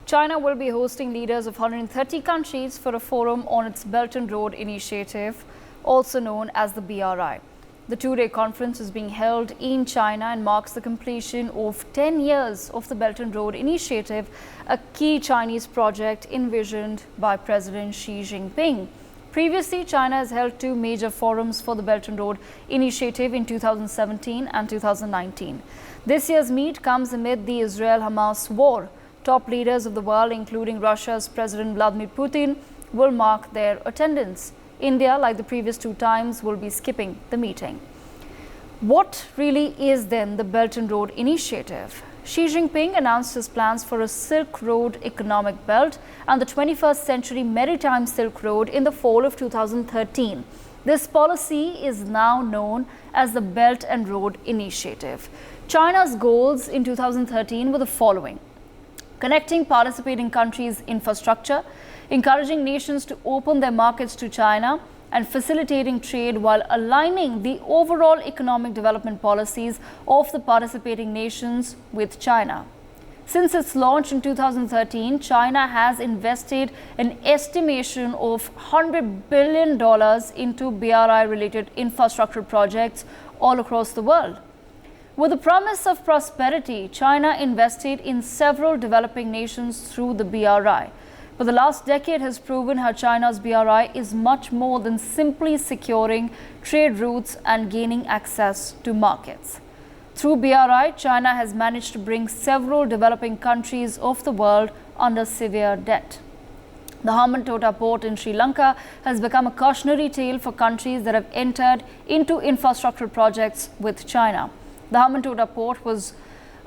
China will be hosting leaders of 130 countries for a forum on its Belt and Road Initiative, also known as the BRI. The two-day conference is being held in China and marks the completion of 10 years of the Belt and Road Initiative, a key Chinese project envisioned by President Xi Jinping. Previously, China has held two major forums for the Belt and Road Initiative in 2017 and 2019. This year's meet comes amid the Israel-Hamas war. Top leaders of the world, including Russia's President Vladimir Putin, will mark their attendance. India, like the previous two times, will be skipping the meeting. What really is then the Belt and Road Initiative? Xi Jinping announced his plans for a Silk Road economic belt and the 21st Century Maritime Silk Road in the fall of 2013. This policy is now known as the Belt and Road Initiative. China's goals in 2013 were the following: connecting participating countries' infrastructure, encouraging nations to open their markets to China, and facilitating trade while aligning the overall economic development policies of the participating nations with China. Since its launch in 2013, China has invested an estimation of $100 billion into BRI-related infrastructure projects all across the world. With the promise of prosperity, China invested in several developing nations through the BRI. But the last decade has proven how China's BRI is much more than simply securing trade routes and gaining access to markets. Through BRI, China has managed to bring several developing countries of the world under severe debt. The Hambantota port in Sri Lanka has become a cautionary tale for countries that have entered into infrastructure projects with China. The Hambantota port was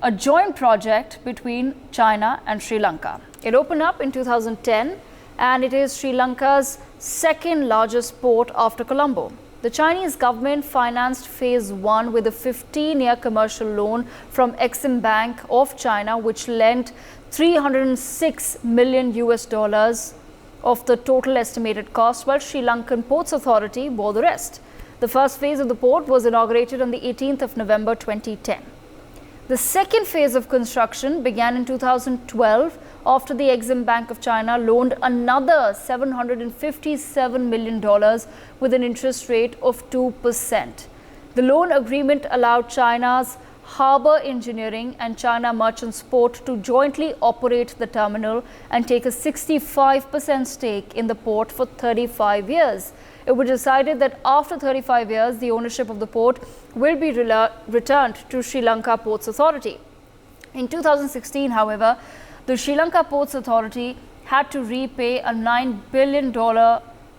a joint project between China and Sri Lanka. It opened up in 2010 and it is Sri Lanka's second largest port after Colombo. The Chinese government financed phase 1 with a 15-year commercial loan from Exim Bank of China, which lent $306 million of the total estimated cost, while Sri Lankan Ports Authority bore the rest. The first phase of the port was inaugurated on the 18th of November 2010. The second phase of construction began in 2012 after the Exim Bank of China loaned another $757 million with an interest rate of 2%. The loan agreement allowed China's Harbour Engineering and China Merchants Port to jointly operate the terminal and take a 65% stake in the port for 35 years. It was decided that after 35 years, the ownership of the port will be returned to Sri Lanka Ports Authority. In 2016, however, the Sri Lanka Ports Authority had to repay a $9 billion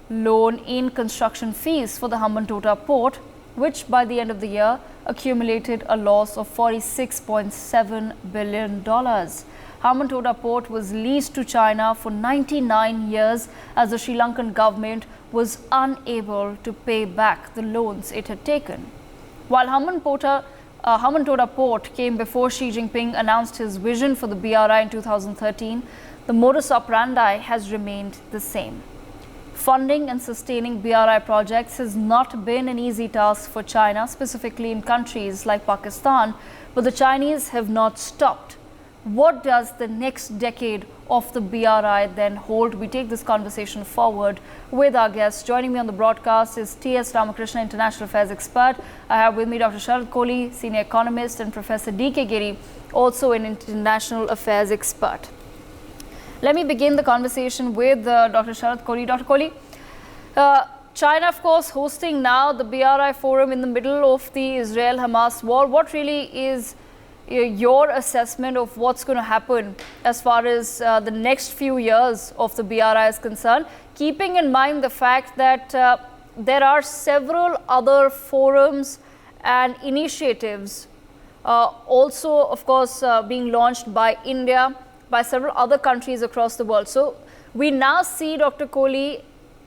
loan in construction fees for the Hambantota port, which by the end of the year accumulated a loss of $46.7 billion. Hambantota port was leased to China for 99 years as the Sri Lankan government was unable to pay back the loans it had taken. While Hambantota port came before Xi Jinping announced his vision for the BRI in 2013, the modus operandi has remained the same. Funding and sustaining BRI projects has not been an easy task for China, specifically in countries like Pakistan, but the Chinese have not stopped. What does the next decade of the BRI then hold? We take this conversation forward with our guests. Joining me on the broadcast is T.S. Ramakrishna, International Affairs expert. I have with me Dr. Sharad Kohli, Senior Economist, and Professor D.K. Giri, also an International Affairs expert. Let me begin the conversation with Dr. Sharad Kohli. Dr. Kohli, China, of course, hosting now the BRI forum in the middle of the Israel-Hamas war. What really is your assessment of what's going to happen as far as the next few years of the BRI is concerned, keeping in mind the fact that there are several other forums and initiatives also, of course, being launched by India, by several other countries across the world. So we now see, Dr. Kohli,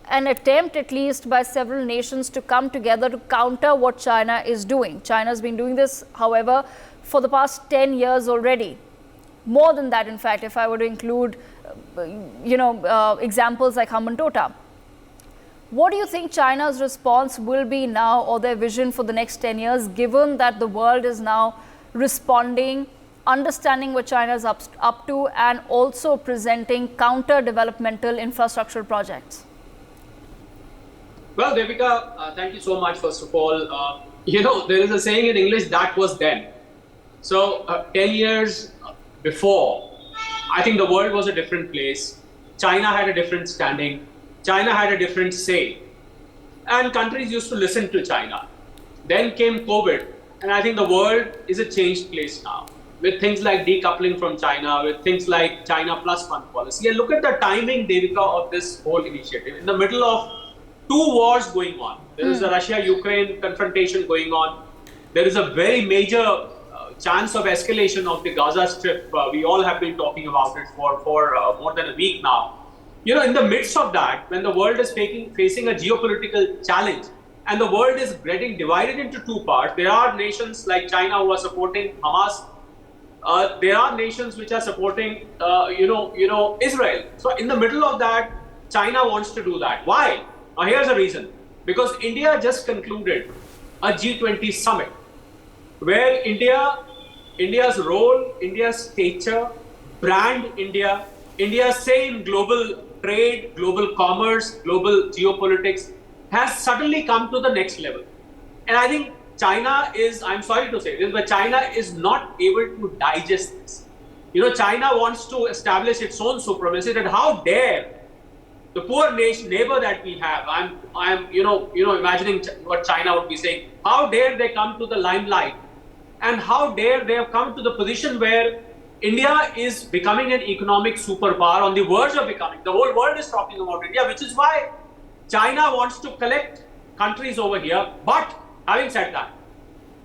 an attempt at least by several nations to come together to counter what China is doing. China has been doing this, however, for the past 10 years already. More than that, in fact, if I were to include, examples like Hambantota. What do you think China's response will be now, or their vision for the next 10 years, given that the world is now responding understanding what China is up to, and also presenting counter-developmental infrastructure projects? Well, Devika, thank you so much, first of all. There is a saying in English, that was then. So 10 years before, I think the world was a different place. China had a different standing. China had a different say. And countries used to listen to China. Then came COVID. And I think the world is a changed place now, with things like decoupling from China, with things like China plus one policy. And look at the timing, Devika, of this whole initiative. In the middle of two wars going on. There is a Russia-Ukraine confrontation going on. There is a very major chance of escalation of the Gaza Strip. We all have been talking about it for more than a week now. In the midst of that, when the world is facing a geopolitical challenge, and the world is getting divided into two parts, there are nations like China who are supporting Hamas. There are nations which are supporting, Israel. So in the middle of that, China wants to do that. Why? Now here's the reason. Because India just concluded a G20 summit, where India's role, India's stature, brand India's say in global trade, global commerce, global geopolitics has suddenly come to the next level. And I think China is, I'm sorry to say this, but China is not able to digest this. China wants to establish its own supremacy, and how dare the poor neighbor that we have, I'm imagining what China would be saying. How dare they come to the limelight, and how dare they have come to the position where India is becoming an economic superpower, on the verge of becoming. The whole world is talking about India, which is why China wants to collect countries over here. But having said that,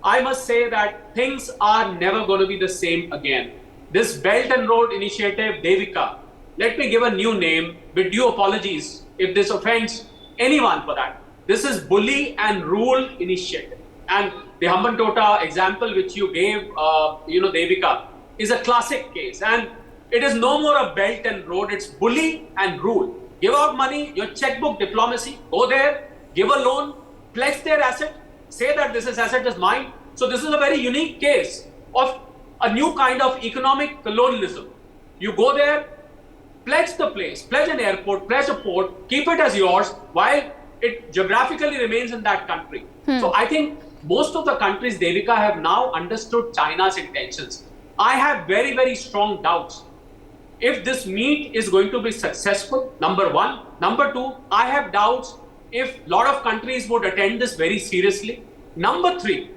I must say that things are never going to be the same again. This Belt and Road Initiative, Devika, let me give a new name with due apologies if this offends anyone for that. This is Bully and Rule Initiative. And the Hambantota example which you gave, Devika, is a classic case. And it is no more a belt and road, it's bully and rule. Give out money, your checkbook diplomacy, go there, give a loan, pledge their asset, say that this asset is mine. So this is a very unique case of a new kind of economic colonialism. You go there, pledge the place, pledge an airport, pledge a port, keep it as yours while it geographically remains in that country. So I think most of the countries, Devika, have now understood China's intentions. I have very, very strong doubts if this meet is going to be successful, number one. Number two, I have doubts if a lot of countries would attend this very seriously. Number three,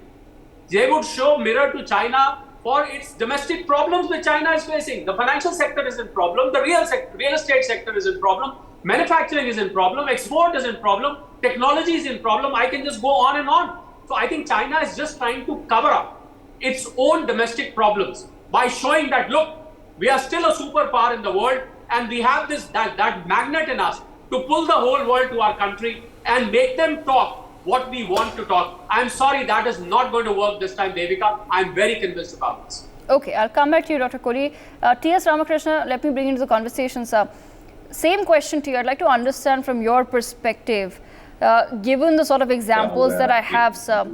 they would show mirror to China for its domestic problems which China is facing. The financial sector is in problem, the real estate sector is in problem, manufacturing is in problem, export is in problem, technology is in problem. I can just go on and on. So I think China is just trying to cover up its own domestic problems by showing that, look, we are still a superpower in the world, and we have this that magnet in us to pull the whole world to our country and make them talk what we want to talk. I'm sorry, that is not going to work this time, Devika. I'm very convinced about this. Okay, I'll come back to you, Dr. Kohli. T.S. Ramakrishna, let me bring into the conversation, sir. Same question to you. I'd like to understand from your perspective, given the sort of examples that I have, sir,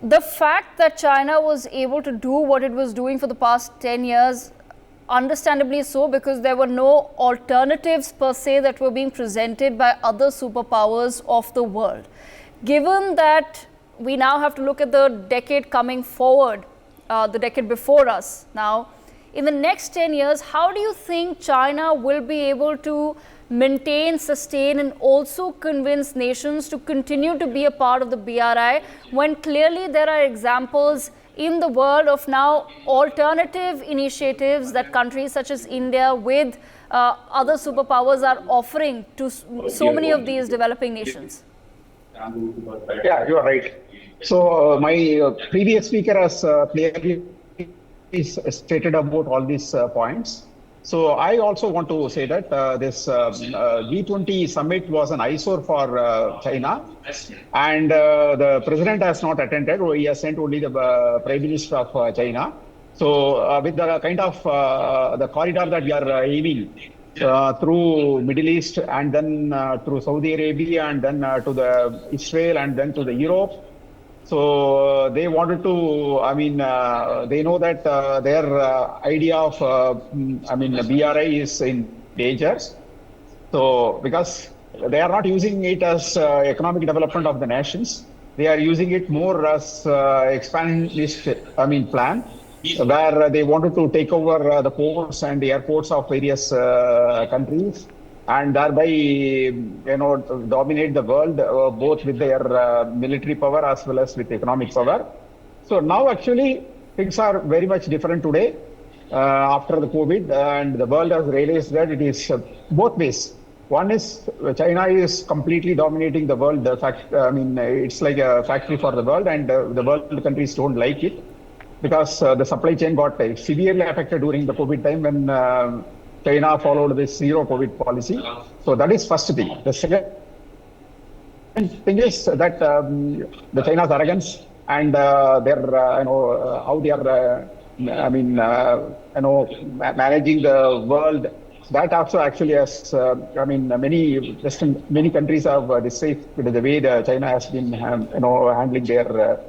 the fact that China was able to do what it was doing for the past 10 years, understandably so, because there were no alternatives per se that were being presented by other superpowers of the world. Given that we now have to look at the decade coming forward, the decade before us now, in the next 10 years, how do you think China will be able to maintain, sustain, and also convince nations to continue to be a part of the BRI, when clearly there are examples in the world of now alternative initiatives that countries such as India with other superpowers are offering to so many of these developing nations? Yeah, you are right. So my previous speaker has clearly stated about all these points. So I also want to say that this G20 summit was an eyesore for China, and the president has not attended. He has sent only the Prime Minister of China. So with the kind of the corridor that we are aiming through Middle East, and then through Saudi Arabia, and then to the Israel, and then to the Europe. So they wanted to, they know that their idea of, BRI is in danger. So because they are not using it as economic development of the nations, they are using it more as expansionist, plan, where they wanted to take over the ports and the airports of various countries, and thereby, dominate the world, both with their military power as well as with economic power. So now actually things are very much different today after the COVID, and the world has realized that it is both ways. One is China is completely dominating the world. It's like a factory for the world, and the world countries don't like it because the supply chain got severely affected during the COVID time when China followed this zero COVID policy. So that is first thing. The second thing is that the China's arrogance and how they are, managing the world. That also actually has, many countries have dissatisfied with the way China has been, handling their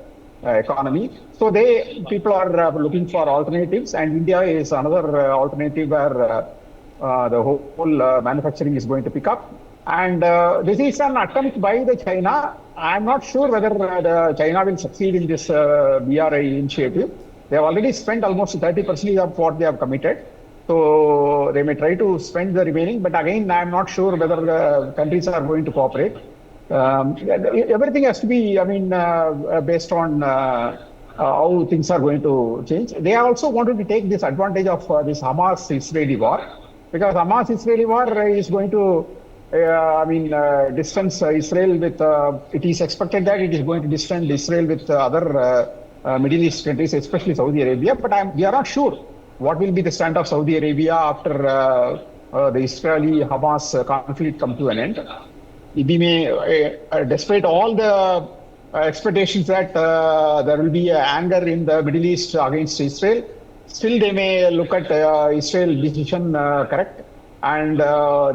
economy. So people are looking for alternatives, and India is another alternative where the whole manufacturing is going to pick up. And this is an attempt by the China. I'm not sure whether China will succeed in this BRI initiative. They have already spent almost 30% of what they have committed. So they may try to spend the remaining, but again, I'm not sure whether the countries are going to cooperate. Everything has to be, based on how things are going to change. They also wanted to take this advantage of this Hamas-Israeli war, because Hamas-Israeli war is going to, distance Israel with, it is expected that it is going to distance Israel with other Middle East countries, especially Saudi Arabia, but we are not sure what will be the stand of Saudi Arabia after the Israeli-Hamas conflict come to an end. We may, despite all the expectations that there will be anger in the Middle East against Israel, still they may look at Israel's decision correct, and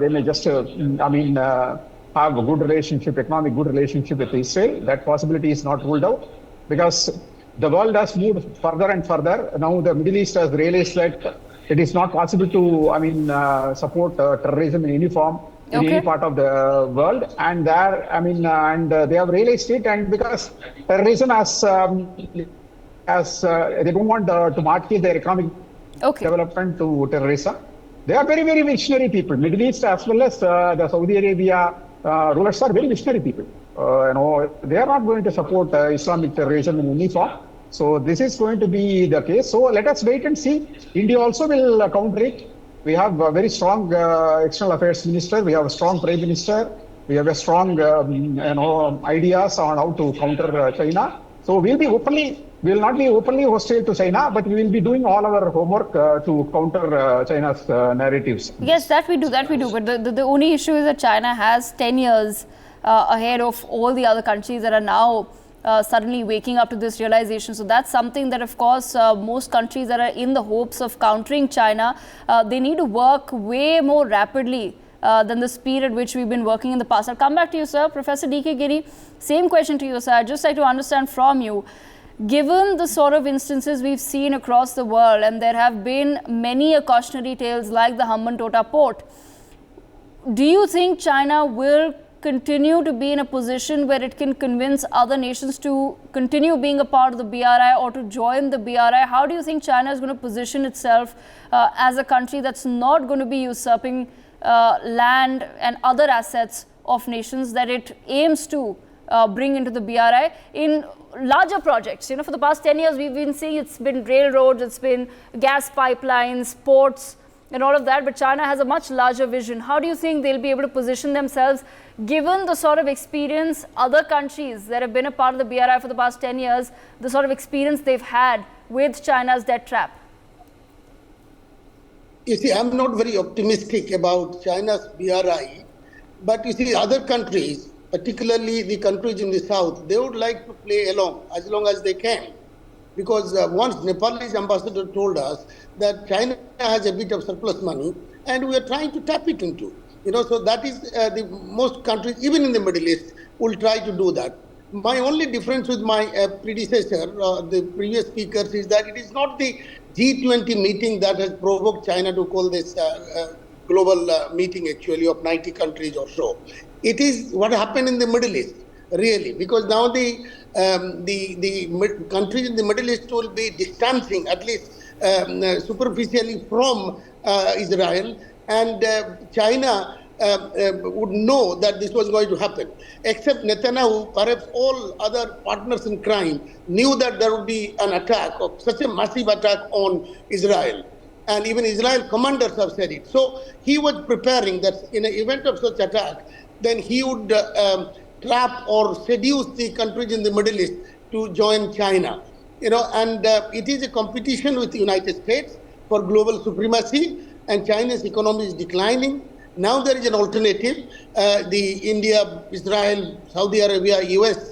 they may just, have a good relationship, economic good relationship with Israel. That possibility is not ruled out, because the world has moved further and further. Now the Middle East has realized that it is not possible to, support terrorism in any form in any part of the world, and they have realized it. And because terrorism has they don't want to market their economic development to terrorism. They are very, very visionary people. Middle East as well as the Saudi Arabia rulers are very visionary people. They are not going to support Islamic terrorism in any form. So this is going to be the case. So let us wait and see. India also will counter it. We have a very strong external affairs minister. We have a strong prime minister. We have a strong, ideas on how to counter China. So we will not be openly hostile to China, but we will be doing all our homework to counter China's narratives. Yes, that we do. But the only issue is that China has 10 years ahead of all the other countries that are now suddenly waking up to this realization. So that's something that, of course, most countries that are in the hopes of countering China, they need to work way more rapidly than the speed at which we've been working in the past. I'll come back to you, sir. Professor D.K. Giri, same question to you, sir. I'd just like to understand from you, given the sort of instances we've seen across the world, and there have been many cautionary tales like the Hambantota port, do you think China will continue to be in a position where it can convince other nations to continue being a part of the BRI or to join the BRI? How do you think China is going to position itself as a country that's not going to be usurping land and other assets of nations that it aims to bring into the BRI in larger projects? For the past 10 years, we've been seeing it's been railroads, it's been gas pipelines, ports, and all of that, but China has a much larger vision. How do you think they'll be able to position themselves, given the sort of experience other countries that have been a part of the BRI for the past 10 years, the sort of experience they've had with China's debt trap? You see, I'm not very optimistic about China's BRI, but you see, other countries, particularly the countries in the south, they would like to play along as long as they can. Because once Nepalese ambassador told us that China has a bit of surplus money and we are trying to tap it into. So that is the most countries, even in the Middle East, will try to do that. My only difference with my predecessor, the previous speakers, is that it is not the G20 meeting that has provoked China to call this global meeting actually of 90 countries or so. It is what happened in the Middle East, really, because now the countries in the Middle East will be distancing, at least superficially, from Israel, and China would know that this was going to happen. Except Netanyahu, perhaps all other partners in crime knew that there would be an attack, of such a massive attack on Israel. And even Israel commanders have said it. So he was preparing that in an event of such attack, then he would trap or seduce the countries in the Middle East to join China. And it is a competition with the United States for global supremacy, and China's economy is declining. Now there is an alternative, the India, Israel, Saudi Arabia, US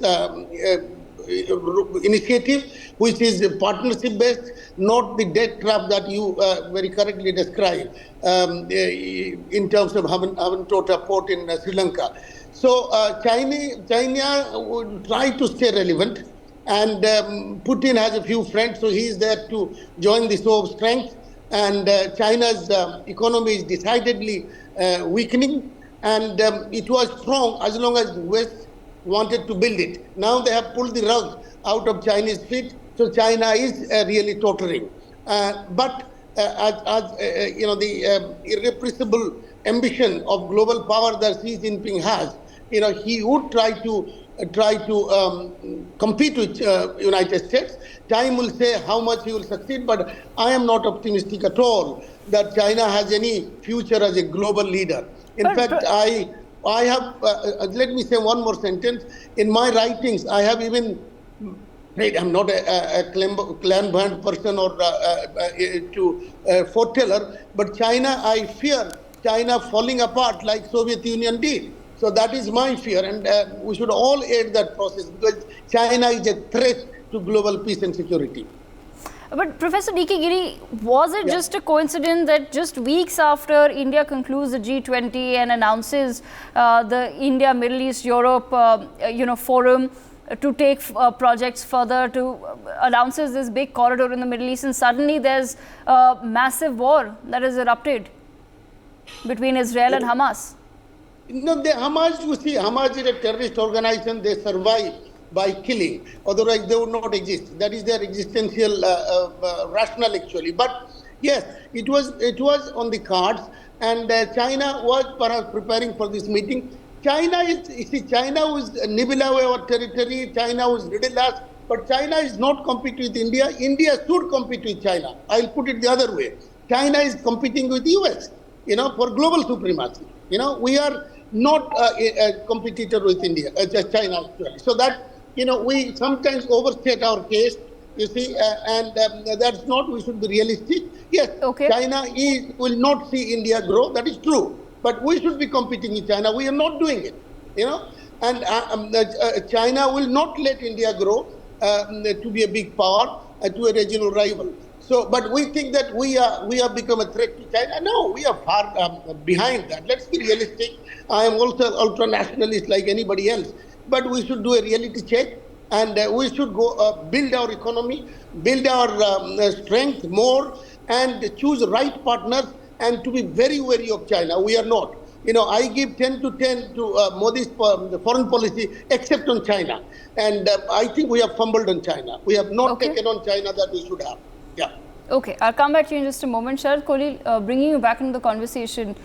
initiative, which is partnership-based, not the debt trap that you very correctly described in terms of Havantota port in Sri Lanka. So China would try to stay relevant, and Putin has a few friends, so he is there to join the show of strength. And China's economy is decidedly weakening, and it was strong as long as the West wanted to build it. Now they have pulled the rug out of Chinese feet, so China is really tottering. But the irrepressible ambition of global power that Xi Jinping has, he would try to compete with United States. Time will say how much he will succeed, but I am not optimistic at all that China has any future as a global leader. In fact, I have, let me say one more sentence. In my writings, I have even, I'm not a clamband person or foreteller, but China, I fear China falling apart like Soviet Union did. So that is my fear, and we should all aid that process, because China is a threat to global peace and security. But Professor D.K. Giri, was it just a coincidence that just weeks after India concludes the G20 and announces the India, Middle East, Europe, forum to take projects further, to announces this big corridor in the Middle East, and suddenly there's a massive war that has erupted between Israel and Hamas? No, Hamas, you see, Hamas is a terrorist organization. They survive by killing. Otherwise, they would not exist. That is their existential rationale, actually. But yes, it was on the cards, and China was perhaps preparing for this meeting. China was nibble away our territory. China was riddle us, but China is not competing with India. India should compete with China. I'll put it the other way. China is competing with the US, for global supremacy. We are not a competitor with India, China actually. So that, we sometimes overstate our case, you see, and that's not, we should be realistic. Yes, okay. China will not see India grow, that is true. But we should be competing with China. We are not doing it, and China will not let India grow to be a big power, to a regional rival. So, but we think that we have become a threat to China. No, we are far behind that. Let's be realistic. I am also ultra-nationalist like anybody else. But we should do a reality check, and we should go build our economy, build our strength more, and choose the right partners, and to be very wary of China. We are not. I give 10 to 10 to Modi's foreign policy, except on China. And I think we have fumbled on China. We have not taken on China that we should have. Yeah. Okay, I'll come back to you in just a moment. Sharad Kohli, bringing you back into the conversation.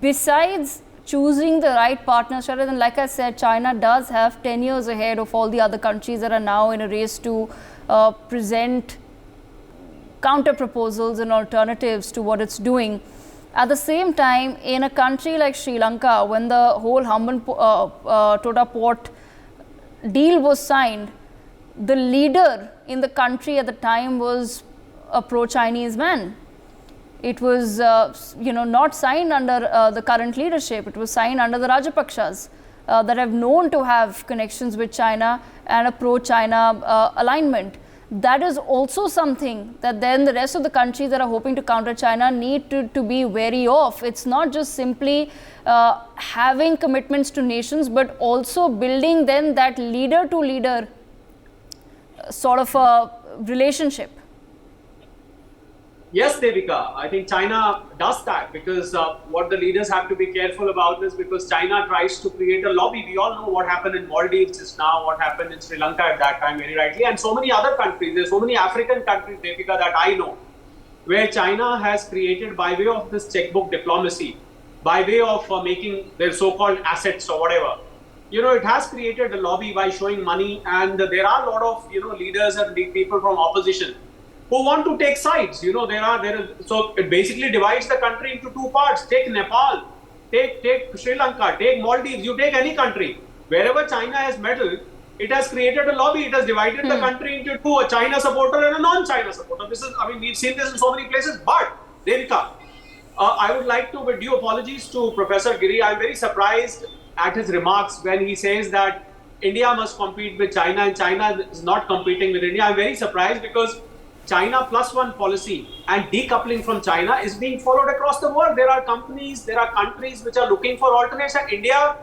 Besides choosing the right partner, Sharad, and like I said, China does have 10 years ahead of all the other countries that are now in a race to present counter proposals and alternatives to what it's doing. At the same time, in a country like Sri Lanka, when the whole Havantota port deal was signed, the leader in the country at the time was a pro-Chinese man. It was, not signed under the current leadership. It was signed under the Rajapakshas that have known to have connections with China and a pro-China alignment. that is also something that then the rest of the countries that are hoping to counter China need to be wary of. It's not just simply having commitments to nations, but also building then that leader to leader sort of a relationship. Yes, Devika, I think China does that, because what the leaders have to be careful about is because China tries to create a lobby. We all know what happened in Maldives just now, what happened in Sri Lanka at that time, very rightly, and so many other countries. There's so many African countries, Devika, that I know, where China has created, by way of this checkbook diplomacy, by way of making their so-called assets or whatever, it has created a lobby by showing money, and there are a lot of, leaders and people from opposition who want to take sides. So it basically divides the country into two parts. Take Nepal, take Sri Lanka, take Maldives, you take any country. Wherever China has meddled, it has created a lobby. It has divided the country into two, a China supporter and a non-China supporter. We've seen this in so many places. But, Devika, I would like to, with due apologies to Professor Giri, I'm very surprised at his remarks when he says that India must compete with China and China is not competing with India. I'm very surprised, because China plus one policy and decoupling from China is being followed across the world. There are companies, there are countries which are looking for alternates, and India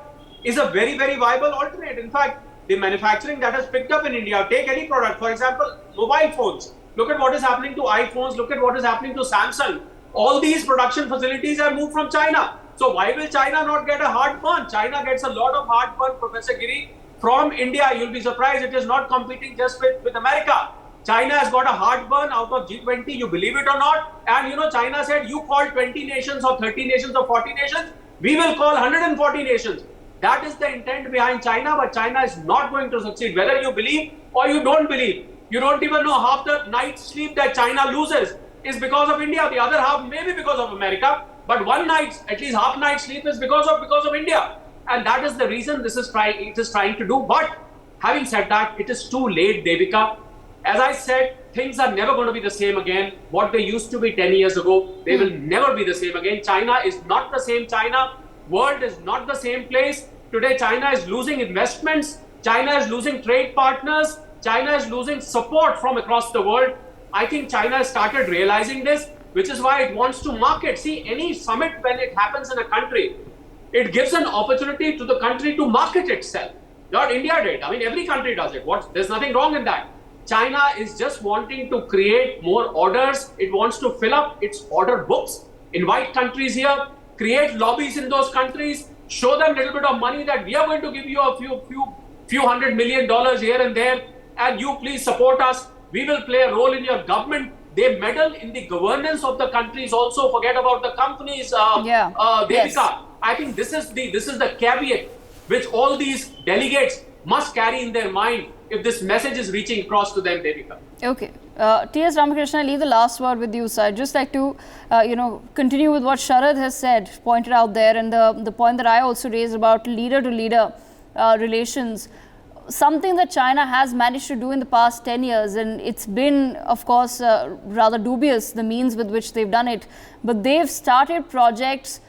is a very, very viable alternate. In fact, the manufacturing that has picked up in India, take any product, for example, mobile phones. Look at what is happening to iPhones, look at what is happening to Samsung. All these production facilities have moved from China. So why will China not get a hard burn? China gets a lot of hard burn, Professor Giri, from India. You'll be surprised, it is not competing just with America. China has got a hard burn out of G20, you believe it or not. And China said, you call 20 nations or 30 nations or 40 nations, we will call 140 nations. That is the intent behind China, but China is not going to succeed. Whether you believe or you don't believe, you don't even know half the night's sleep that China loses is because of India. The other half maybe because of America, but one night's, at least half night's sleep is because of India. And that is the reason it is trying to do. But having said that, it is too late, Devika. As I said, things are never going to be the same again. What they used to be 10 years ago, they will never be the same again. China is not the same China. World is not the same place. Today, China is losing investments. China is losing trade partners. China is losing support from across the world. I think China has started realizing this, which is why it wants to market. See, any summit, when it happens in a country, it gives an opportunity to the country to market itself. Not India did. Every country does it. There's nothing wrong in that. China is just wanting to create more orders. It wants to fill up its order books, invite countries here, create lobbies in those countries, show them a little bit of money that we are going to give you a few $100 million here and there, and you please support us. We will play a role in your government. They meddle in the governance of the countries also. Forget about the companies. Devika, yes. I think this is the caveat which all these delegates must carry in their mind if this message is reaching across to them, Devika. Okay. T.S. Ramakrishna, I leave the last word with you, sir. I'd just like to, continue with what Sharad has said, pointed out there, and the point that I also raised about leader-to-leader relations. Something that China has managed to do in the past 10 years, and it's been, of course, rather dubious, the means with which they've done it. But they've started projects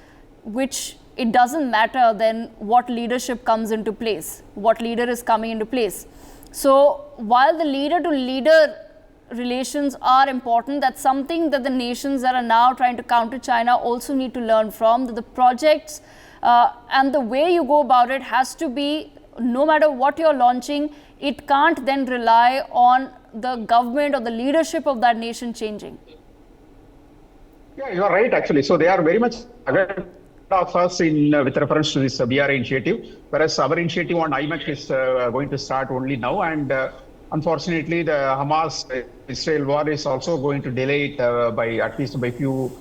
which it doesn't matter then what leadership comes into place, what leader is coming into place. So while the leader-to-leader relations are important, that's something that the nations that are now trying to counter China also need to learn from, that the projects and the way you go about it has to be, no matter what you're launching, it can't then rely on the government or the leadership of that nation changing. Yeah, you are right, actually. So they are very much ahead of us with reference to this BRI initiative, whereas our initiative on IMEC is going to start only now, and unfortunately the Hamas-Israel war is also going to delay it by at least by few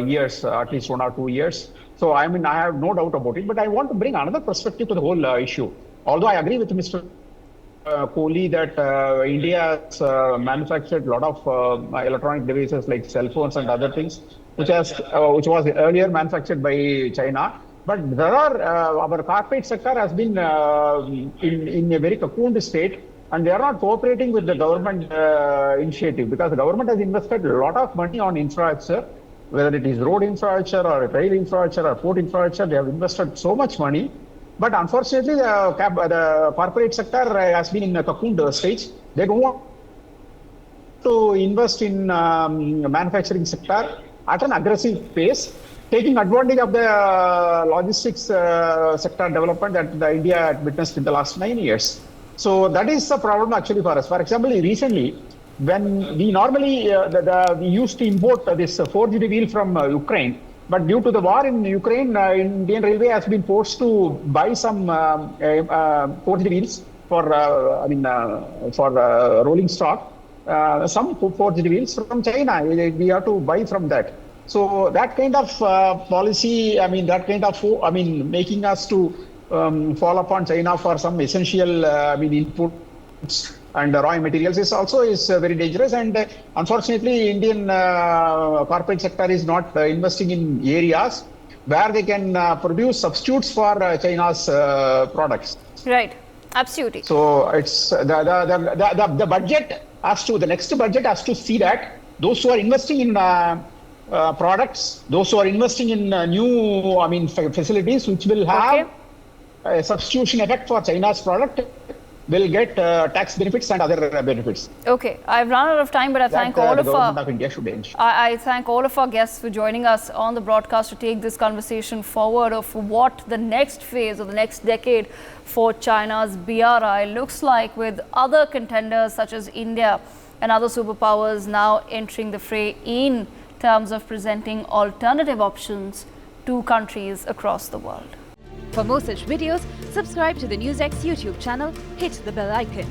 years, at least 1 or 2 years. So I have no doubt about it, but I want to bring another perspective to the whole issue. Although I agree with Mr. Kohli that India has manufactured a lot of electronic devices like cell phones and other things, which was earlier manufactured by China. But there are our corporate sector has been in a very cocooned state, and they are not cooperating with the government initiative, because the government has invested a lot of money on infrastructure, whether it is road infrastructure or rail infrastructure or port infrastructure. They have invested so much money. But unfortunately, the corporate sector has been in a cocooned stage. They don't want to invest in manufacturing sector at an aggressive pace, taking advantage of the logistics sector development that India had witnessed in the last 9 years. So that is the problem actually for us. For example, recently, when we normally we used to import this forged wheel from Ukraine, but due to the war in Ukraine, Indian Railway has been forced to buy some forged wheels for rolling stock. Some forged wheels from China. We have to buy from that. So that kind of policy, making us to fall upon China for some essential, inputs and raw materials is very dangerous. And unfortunately, Indian corporate sector is not investing in areas where they can produce substitutes for China's products. Right. Absolutely. So it's the budget has to, the next budget has to see that those who are investing in products, those who are investing in new facilities which will have a substitution effect for China's product will get tax benefits and other benefits. Okay, I've run out of time, but I thank all of government of India should ensure. I thank all of our guests for joining us on the broadcast to take this conversation forward of what the next phase of the next decade for China's BRI looks like, with other contenders such as India and other superpowers now entering the fray in terms of presenting alternative options to countries across the world. For more such videos, subscribe to the NewsX YouTube channel, hit the bell icon.